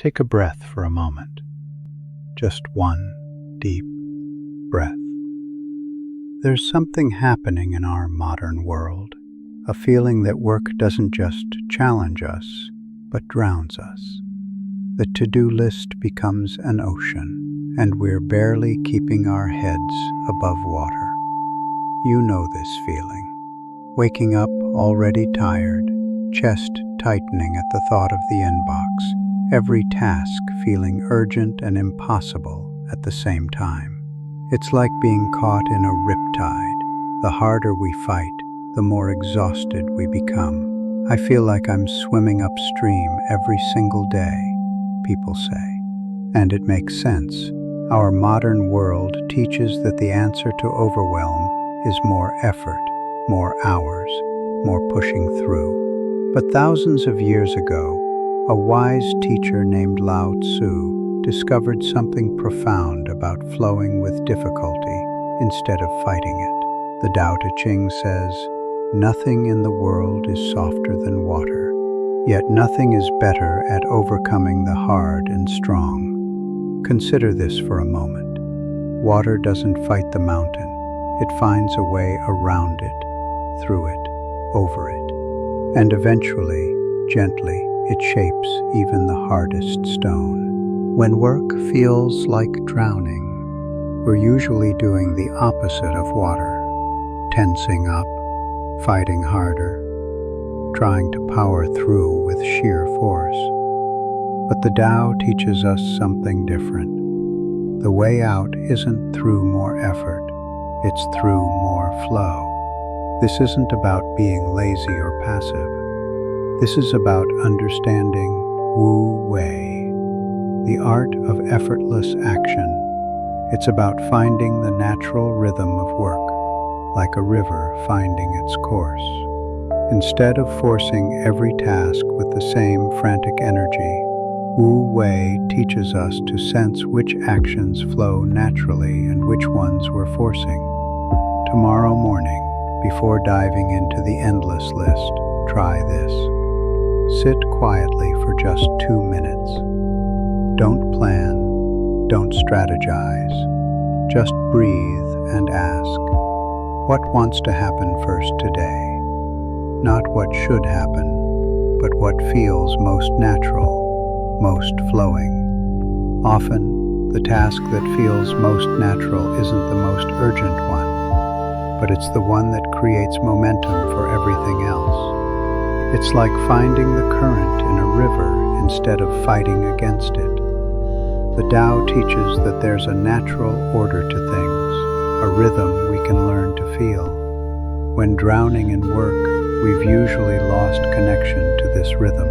take a breath for a moment. Just one deep breath. There's something happening in our modern world, a feeling that work doesn't just challenge us, but drowns us. The to-do list becomes an ocean, and we're barely keeping our heads above water. You know this feeling. Waking up already tired, chest tightening at the thought of the inbox, every task feeling urgent and impossible at the same time. It's like being caught in a riptide. The harder we fight, the more exhausted we become. I feel like I'm swimming upstream every single day, people say. And it makes sense. Our modern world teaches that the answer to overwhelm is more effort, more hours, more pushing through. But thousands of years ago, a wise teacher named Lao Tzu discovered something profound about flowing with difficulty instead of fighting it. The Tao Te Ching says, "Nothing in the world is softer than water, yet nothing is better at overcoming the hard and strong." Consider this for a moment. Water doesn't fight the mountain. It finds a way around it, through it, over it. And eventually, gently, it shapes even the hardest stone. When work feels like drowning, we're usually doing the opposite of water. Tensing up, fighting harder, trying to power through with sheer force. But the Tao teaches us something different. The way out isn't through more effort, it's through more flow. This isn't about being lazy or passive. This is about understanding Wu Wei, the art of effortless action. It's about finding the natural rhythm of work, like a river finding its course. Instead of forcing every task with the same frantic energy, Wu Wei teaches us to sense which actions flow naturally and which ones we're forcing. Tomorrow morning, before diving into the endless list, try this. Sit quietly for just 2 minutes. Don't plan, don't strategize. Just breathe and ask, what wants to happen first today? Not what should happen, but what feels most natural, most flowing. Often, the task that feels most natural isn't the most urgent one, but it's the one that creates momentum for everything else. It's like finding the current in a river instead of fighting against it. The Tao teaches that there's a natural order to things, a rhythm we can learn to feel. When drowning in work, we've usually lost connection to this rhythm.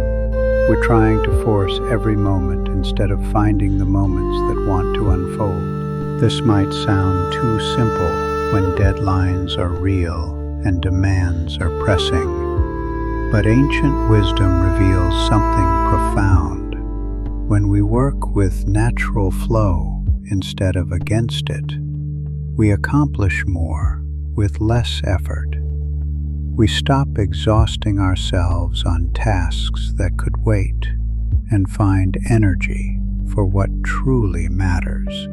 We're trying to force every moment instead of finding the moments that want to unfold. This might sound too simple when deadlines are real and demands are pressing, but ancient wisdom reveals something profound. When we work with natural flow instead of against it, we accomplish more with less effort. We stop exhausting ourselves on tasks that could wait and find energy for what truly matters.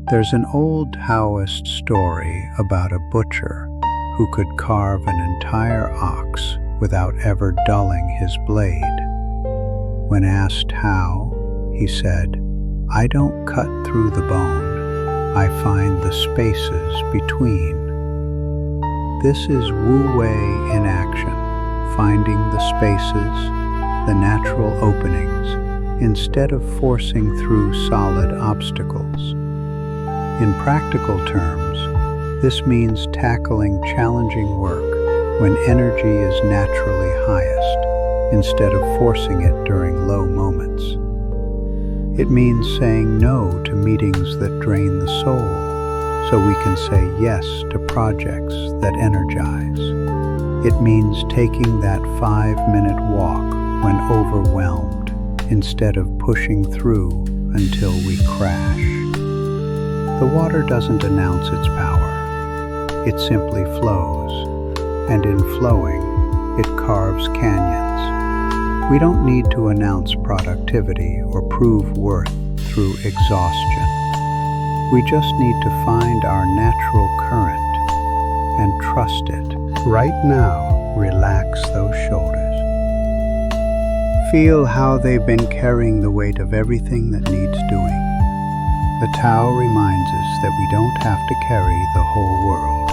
There's an old Taoist story about a butcher who could carve an entire ox without ever dulling his blade. When asked how, he said, "I don't cut through the bone, I find the spaces between." This is Wu Wei in action, finding the spaces, the natural openings, instead of forcing through solid obstacles. In practical terms, this means tackling challenging work when energy is naturally highest, instead of forcing it during low moments. It means saying no to meetings that drain the soul, so we can say yes to projects that energize. It means taking that 5-minute walk when overwhelmed, instead of pushing through until we crash. The water doesn't announce its power. It simply flows, and in flowing, it carves canyons. We don't need to announce productivity or prove worth through exhaustion. We just need to find our natural current and trust it. Right now, relax those shoulders. Feel how they've been carrying the weight of everything that needs doing. The Tao reminds us that we don't have to carry the whole world.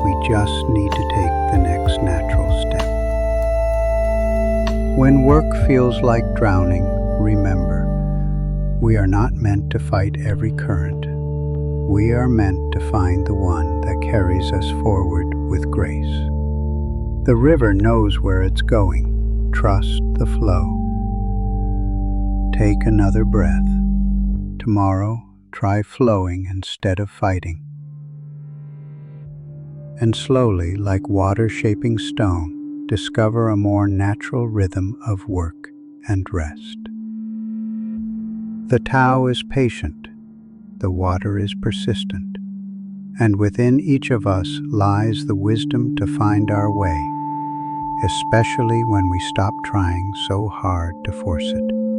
We just need to take the next natural step. When work feels like drowning, remember, we are not meant to fight every current. We are meant to find the one that carries us forward with grace. The river knows where it's going. Trust the flow. Take another breath. Tomorrow, try flowing instead of fighting. And slowly, like water shaping stone, discover a more natural rhythm of work and rest. The Tao is patient, the water is persistent, and within each of us lies the wisdom to find our way, especially when we stop trying so hard to force it.